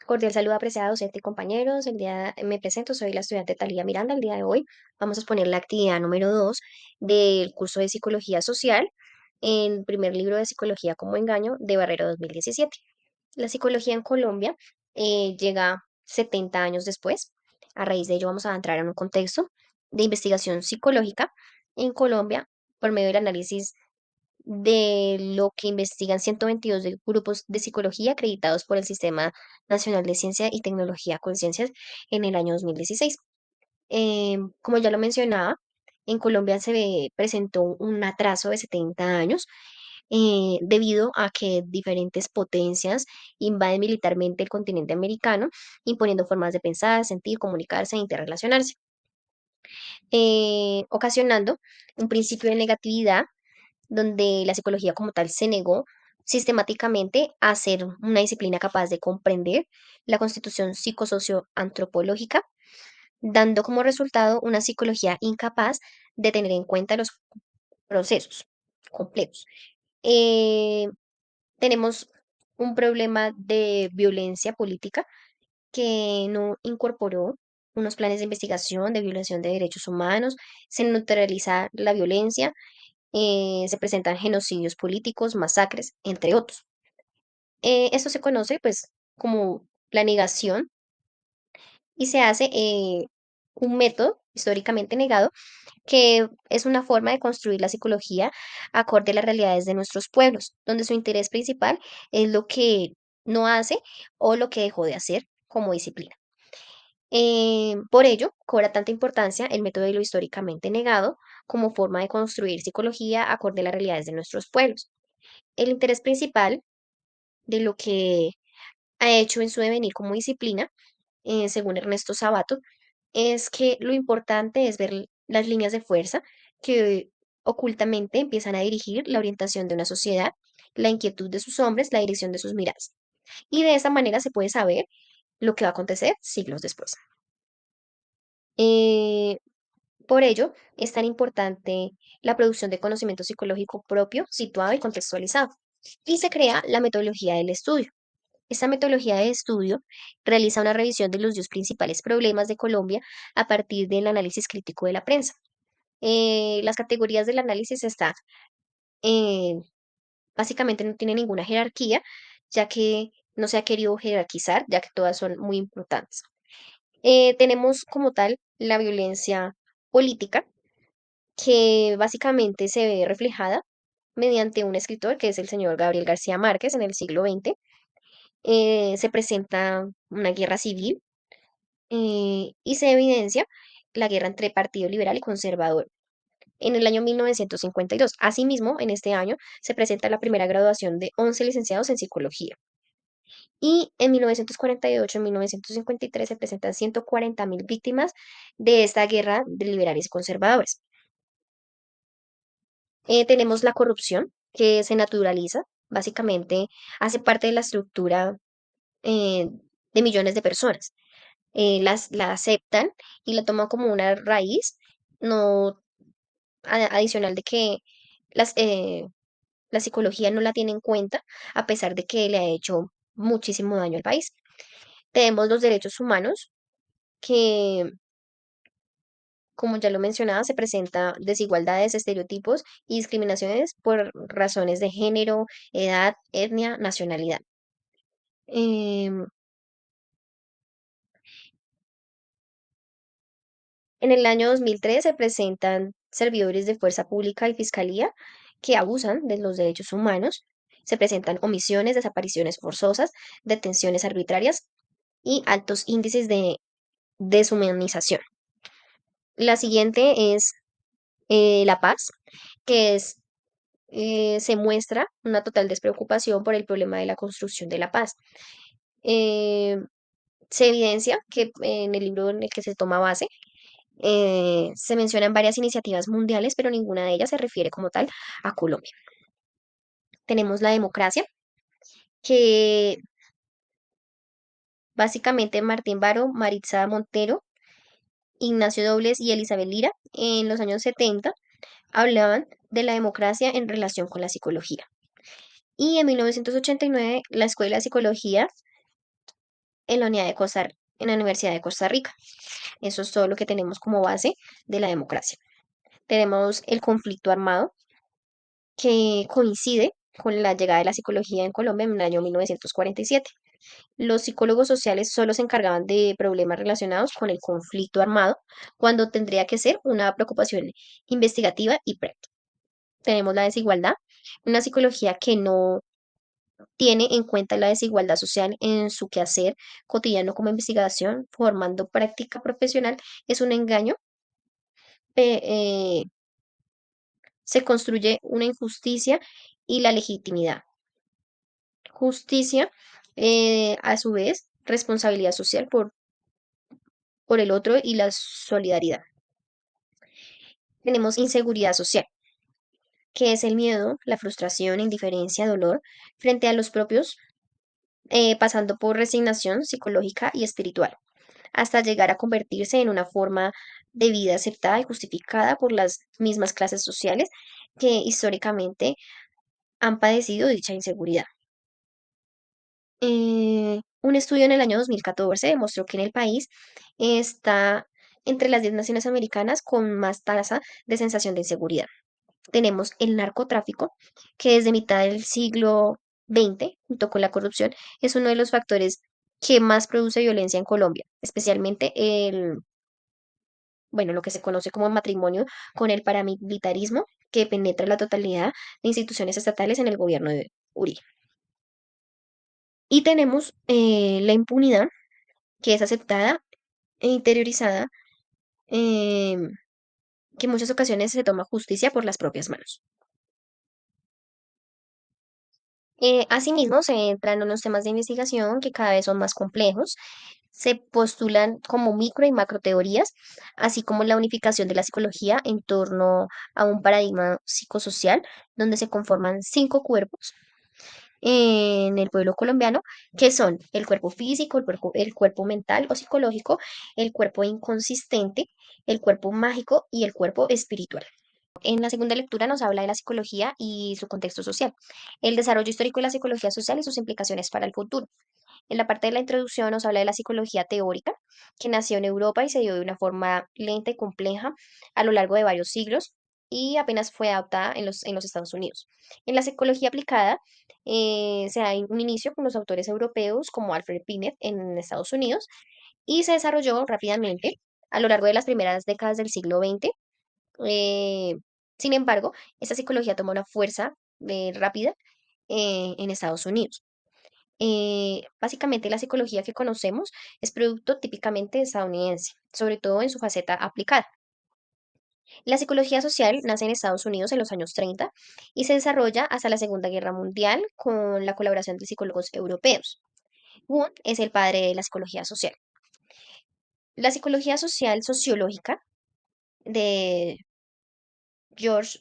Cordial saludo, apreciada docente y compañeros. Me presento, soy la estudiante Talía Miranda. El día de hoy vamos a exponer la actividad número 2 del curso de Psicología Social, el primer libro de Psicología como Engaño de Barrero 2017. La psicología en Colombia llega 70 años después. A raíz de ello vamos a entrar en un contexto de investigación psicológica en Colombia por medio del análisis de lo que investigan 122 de grupos de psicología acreditados por el Sistema Nacional de Ciencia y Tecnología Conciencias en el año 2016. Como ya lo mencionaba, en Colombia presentó un atraso de 70 años debido a que diferentes potencias invaden militarmente el continente americano, imponiendo formas de pensar, sentir, comunicarse e interrelacionarse, ocasionando un principio de negatividad donde la psicología como tal se negó sistemáticamente a ser una disciplina capaz de comprender la constitución psicosocioantropológica, dando como resultado una psicología incapaz de tener en cuenta los procesos complejos. Eh, Tenemos un problema de violencia política que no incorporó unos planes de investigación de violación de derechos humanos, se neutraliza la violencia, se presentan genocidios políticos, masacres, entre otros. Esto se conoce pues como la negación y se hace un método históricamente negado que es una forma de construir la psicología acorde a las realidades de nuestros pueblos, donde su interés principal es lo que no hace o lo que dejó de hacer como disciplina. Por ello, cobra tanta importancia el método de lo históricamente negado como forma de construir psicología acorde a las realidades de nuestros pueblos. El interés principal de lo que ha hecho en su devenir como disciplina, según Ernesto Sabato, es que lo importante es ver las líneas de fuerza que ocultamente empiezan a dirigir la orientación de una sociedad, la inquietud de sus hombres, la dirección de sus miradas. Y de esa manera se puede saber lo que va a acontecer siglos después. Eh, por ello, es tan importante la producción de conocimiento psicológico propio, situado y contextualizado. Y se crea la metodología del estudio. Esta metodología de estudio realiza una revisión de los 10 principales problemas de Colombia a partir del análisis crítico de la prensa. Las categorías del análisis están, eh, básicamente no tiene ninguna jerarquía, ya que no se ha querido jerarquizar, ya que todas son muy importantes. Tenemos como tal la violencia política, que básicamente se ve reflejada mediante un escritor que es el señor Gabriel García Márquez en el siglo XX. Se presenta una guerra civil y se evidencia la guerra entre Partido Liberal y Conservador en el año 1952. Asimismo, en este año se presenta la primera graduación de 11 licenciados en psicología. Y en 1948, en 1953 se presentan 140.000 víctimas de esta guerra de liberales y conservadores. Tenemos la corrupción, que se naturaliza, básicamente hace parte de la estructura eh, de millones de personas. La aceptan y la toman como una raíz, no adicional de que las, la psicología no la tiene en cuenta, a pesar de que le ha hecho muchísimo daño al país. Tenemos los derechos humanos, que, como ya lo mencionaba, se presenta desigualdades, estereotipos y discriminaciones por razones de género, edad, etnia, nacionalidad. Em, en el año 2003 se presentan servidores de fuerza pública y fiscalía que abusan de los derechos humanos. Se presentan omisiones, desapariciones forzosas, detenciones arbitrarias y altos índices de deshumanización. La siguiente es la paz, que es, se muestra una total despreocupación por el problema de la construcción de la paz. Eh, Se evidencia que en el libro en el que se toma base, se mencionan varias iniciativas mundiales, pero ninguna de ellas se refiere como tal a Colombia. Tenemos la democracia, que básicamente Martín Baro, Maritza Montero, Ignacio Dobles y Elizabeth Lira en los años 70 hablaban de la democracia en relación con la psicología. Y en 1989 la Escuela de Psicología en la en la Universidad de Costa Rica. Eso es todo lo que tenemos como base de la democracia. Tenemos el conflicto armado, que coincide con la llegada de la psicología en Colombia en el año 1947. Los psicólogos sociales solo se encargaban de problemas relacionados con el conflicto armado, cuando tendría que ser una preocupación investigativa y práctica. Tenemos la desigualdad, una psicología que no tiene en cuenta la desigualdad social en su quehacer cotidiano como investigación, formando práctica profesional, es un engaño. pe- eh, Se construye una injusticia y la legitimidad. Justicia, a su vez, responsabilidad social por el otro y la solidaridad. Tenemos inseguridad social, que es el miedo, la frustración, indiferencia, dolor frente a los propios, pasando por resignación psicológica y espiritual, hasta llegar a convertirse en una forma de vida aceptada y justificada por las mismas clases sociales que históricamente han padecido dicha inseguridad. Un estudio en el año 2014 demostró que en el país está entre las 10 naciones americanas con más tasa de sensación de inseguridad. Tenemos el narcotráfico, que desde mitad del siglo XX, junto con la corrupción, es uno de los factores que más produce violencia en Colombia, especialmente bueno, lo que se conoce como matrimonio con el paramilitarismo, que penetra la totalidad de instituciones estatales en el gobierno de Uribe. Y tenemos la impunidad, que es aceptada e interiorizada, em, que en muchas ocasiones se toma justicia por las propias manos. Asimismo, se entran en unos temas de investigación que cada vez son más complejos. Se postulan como micro y macro teorías, así como la unificación de la psicología en torno a un paradigma psicosocial, donde se conforman 5 cuerpos en el pueblo colombiano, que son el cuerpo físico, el cuerpo mental o psicológico, el cuerpo inconsistente, el cuerpo mágico y el cuerpo espiritual. En la segunda lectura nos habla de la psicología y su contexto social, el desarrollo histórico de la psicología social y sus implicaciones para el futuro. En la parte de la introducción nos habla de la psicología teórica, que nació en Europa y se dio de una forma lenta y compleja a lo largo de varios siglos y apenas fue adoptada en los Estados Unidos. En la psicología aplicada se da un inicio con los autores europeos como Alfred Binet en Estados Unidos y se desarrolló rápidamente a lo largo de las primeras décadas del siglo XX. eh, Sin embargo, esta psicología toma una fuerza rápida en Estados Unidos. Básicamente la psicología que conocemos es producto típicamente estadounidense, sobre todo en su faceta aplicada. La psicología social nace en Estados Unidos en los años 30 y se desarrolla hasta la Segunda Guerra Mundial con la colaboración de psicólogos europeos. Wundt es el padre de la psicología social. La psicología social sociológica de George,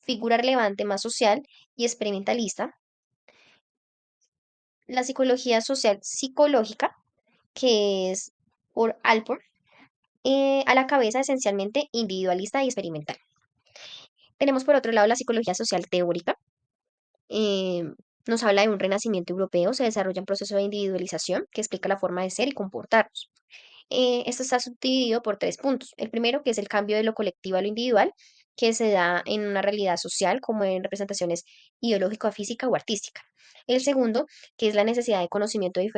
figura relevante más social y experimentalista. La psicología social psicológica, que es por Alport, a la cabeza esencialmente individualista y experimental. Tenemos por otro lado la psicología social teórica. eh, Nos habla de un renacimiento europeo, se desarrolla un proceso de individualización que explica la forma de ser y comportarnos. Esto está subdividido por 3 puntos. El primero, que es el cambio de lo colectivo a lo individual, que se da en una realidad social como en representaciones ideológica, física o artística. El segundo, que es la necesidad de conocimiento de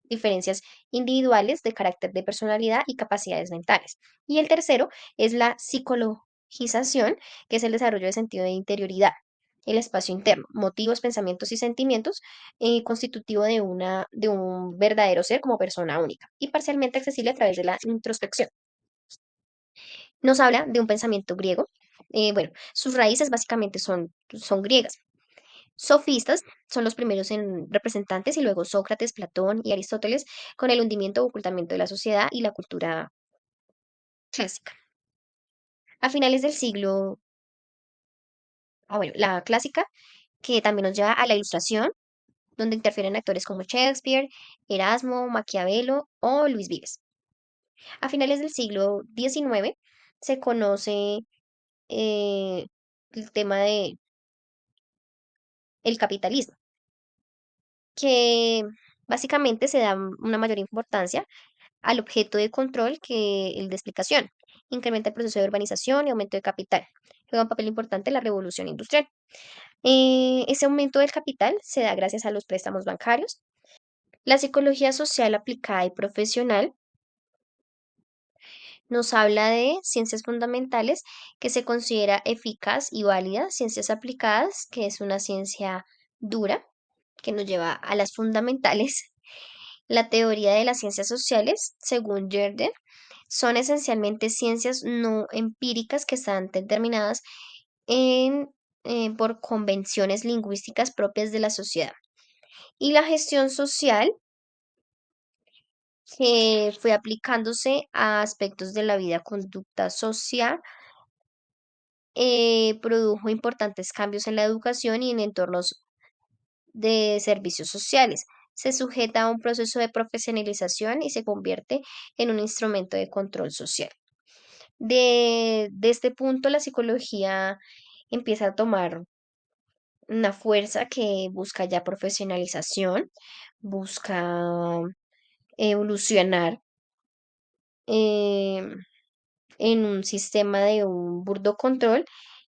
diferencias individuales de carácter de personalidad y capacidades mentales. Y el tercero es la psicologización, que es el desarrollo de sentido de interioridad, el espacio interno, motivos, pensamientos y sentimientos, constitutivo de un verdadero ser como persona única y parcialmente accesible a través de la introspección. Nos habla de un pensamiento griego. Bueno, sus raíces básicamente son griegas. Sofistas son los primeros en representantes y luego Sócrates, Platón y Aristóteles con el hundimiento o ocultamiento de la sociedad y la cultura clásica. A finales del siglo, bueno, la clásica, que también nos lleva a la ilustración, donde interfieren actores como Shakespeare, Erasmo, Maquiavelo o Luis Vives. A finales del siglo XIX se conoce eh, el tema de el capitalismo, que Básicamente se da una mayor importancia al objeto de control que el de explicación. Incrementa el proceso de urbanización y aumento de capital. Juega un papel importante en la revolución industrial. Ese aumento del capital se da gracias a los préstamos bancarios. La psicología social aplicada y profesional nos habla de ciencias fundamentales que se considera eficaz y válida, ciencias aplicadas, que es una ciencia dura, que nos lleva a las fundamentales. La teoría de las ciencias sociales, según Yerden, son esencialmente ciencias no empíricas que están determinadas en, por convenciones lingüísticas propias de la sociedad. Y la gestión social, que fue aplicándose a aspectos de la vida, conducta social, produjo importantes cambios en la educación y en entornos de servicios sociales. Se sujeta a un proceso de profesionalización y se convierte en un instrumento de control social. De este punto, la psicología empieza a tomar una fuerza que busca ya profesionalización, busca evolucionar em, en un sistema de un burdo control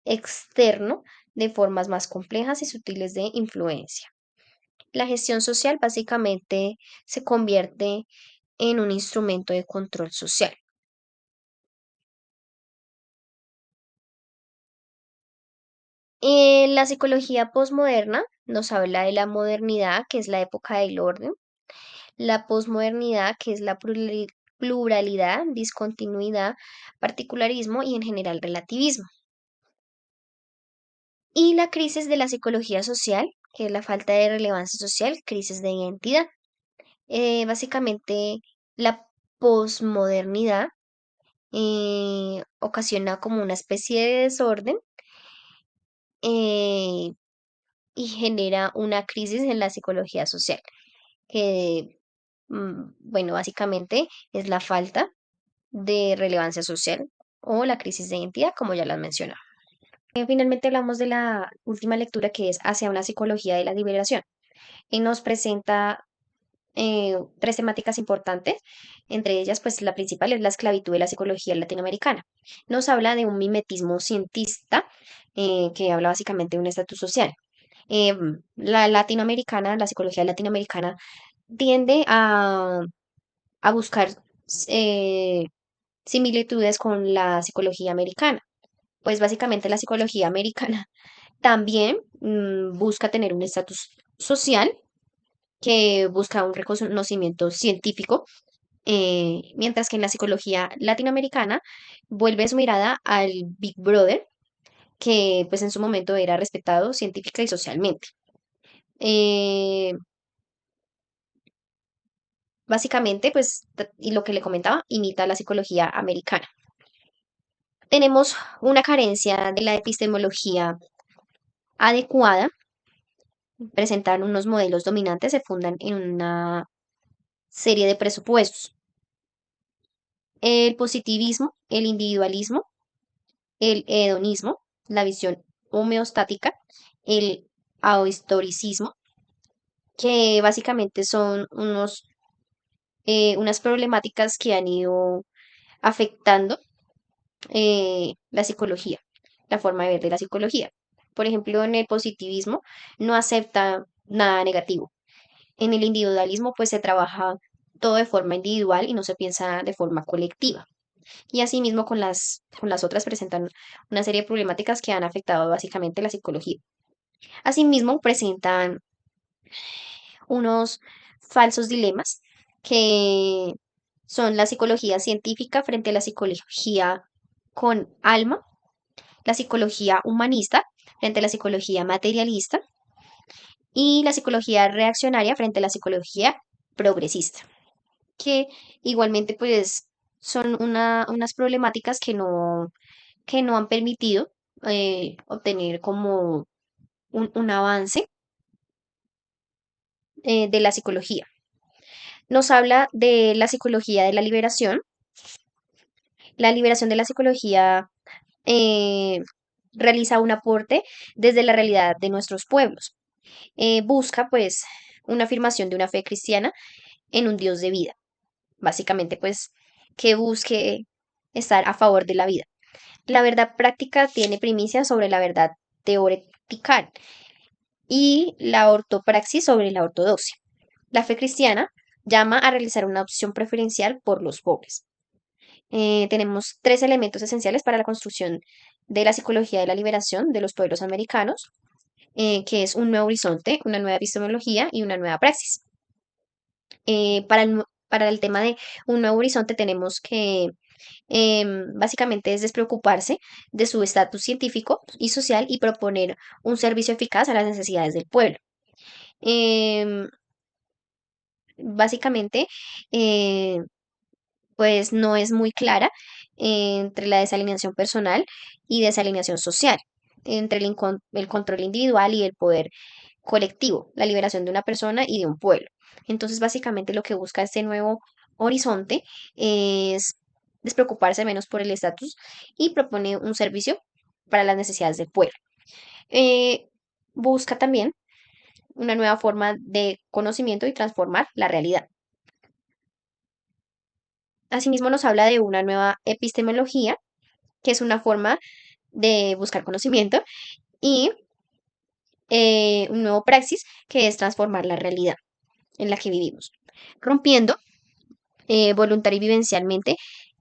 externo de formas más complejas y sutiles de influencia. La gestión social básicamente se convierte en un instrumento de control social. La psicología posmoderna nos habla de la modernidad, que es la época del orden, la posmodernidad, que es la pluralidad, discontinuidad, particularismo y en general relativismo. Y la crisis de la psicología social, que es la falta de relevancia social, crisis de identidad. Básicamente, la posmodernidad ocasiona como una especie de desorden eh, y genera una crisis en la psicología social, que, bueno, básicamente es la falta de relevancia social o la crisis de identidad, como ya lo has mencionado. Finalmente hablamos de la última lectura que es Hacia una psicología de la liberación y nos presenta tres temáticas importantes, entre ellas pues la principal es la esclavitud de la psicología latinoamericana. Nos habla de un mimetismo cientista que habla básicamente de un estatus social. La latinoamericana, la psicología latinoamericana tiende a buscar eh, similitudes con la psicología americana. Pues básicamente la psicología americana también busca tener un estatus social que busca un reconocimiento científico, mientras que en la psicología latinoamericana vuelve su mirada al Big Brother, que pues en su momento era respetado científica y socialmente. Eh, Básicamente, pues, y lo que le comentaba, imita la psicología americana. Tenemos una carencia de la epistemología adecuada, presentar unos modelos dominantes se fundan en una serie de presupuestos. El positivismo, el individualismo, el hedonismo, la visión homeostática, el ahistoricismo, que básicamente son unas problemáticas que han ido afectando la psicología, la forma de ver de la psicología. Por ejemplo, en el positivismo no acepta nada negativo. En el individualismo, pues se trabaja todo de forma individual y no se piensa de forma colectiva. Y asimismo con las otras presentan una serie de problemáticas que han afectado básicamente la psicología. Asimismo, presentan unos falsos dilemas que son la psicología científica frente a la psicología con alma, la psicología humanista frente a la psicología materialista y la psicología reaccionaria frente a la psicología progresista, que igualmente pues son unas problemáticas que no han permitido obtener como un avance de la psicología. Nos habla de la psicología de la liberación de la psicología eh, realiza un aporte desde la realidad de nuestros pueblos. Busca, pues, una afirmación de una fe cristiana en un Dios de vida. Básicamente, pues, que busque estar a favor de la vida. La verdad práctica tiene primicia sobre la verdad teoretica y la ortopraxis sobre la ortodoxia. La fe cristiana llama a realizar una opción preferencial por los pobres. Tenemos tres elementos esenciales para la construcción de la psicología de la liberación de los pueblos americanos, que es un nuevo horizonte, una nueva epistemología y una nueva praxis. Para el tema de un nuevo horizonte tenemos que básicamente es despreocuparse de su estatus científico y social y proponer un servicio eficaz a las necesidades del pueblo. Em, Básicamente, eh, pues no es muy clara entre la desalineación personal y desalineación social, entre el control individual y el poder colectivo, la liberación de una persona y de un pueblo. Entonces, básicamente lo que busca este nuevo horizonte es despreocuparse menos por el estatus y propone un servicio para las necesidades del pueblo. Eh, Busca también una nueva forma de conocimiento y transformar la realidad. Asimismo, nos habla de una nueva epistemología, que es una forma de buscar conocimiento, y un nuevo praxis, que es transformar la realidad en la que vivimos, rompiendo voluntaria y vivencialmente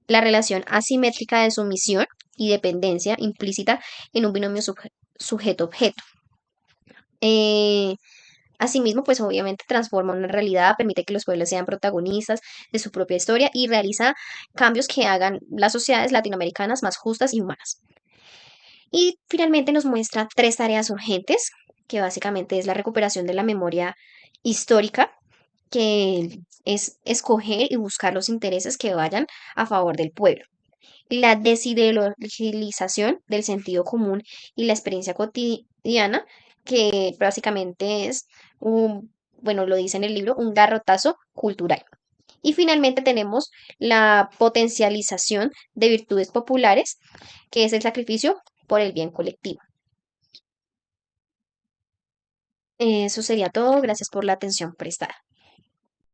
la relación asimétrica de sumisión y dependencia implícita en un binomio sujeto-objeto. Eh, Asimismo, pues obviamente transforma una realidad, permite que los pueblos sean protagonistas de su propia historia y realiza cambios que hagan las sociedades latinoamericanas más justas y humanas. Y finalmente nos muestra tres tareas urgentes, que básicamente es la recuperación de la memoria histórica, que es escoger y buscar los intereses que vayan a favor del pueblo. La desideologización del sentido común y la experiencia cotidiana, que básicamente es bueno, lo dice en el libro, un garrotazo cultural. Y finalmente tenemos la potencialización de virtudes populares, que es el sacrificio por el bien colectivo. Eso sería todo. Gracias por la atención prestada.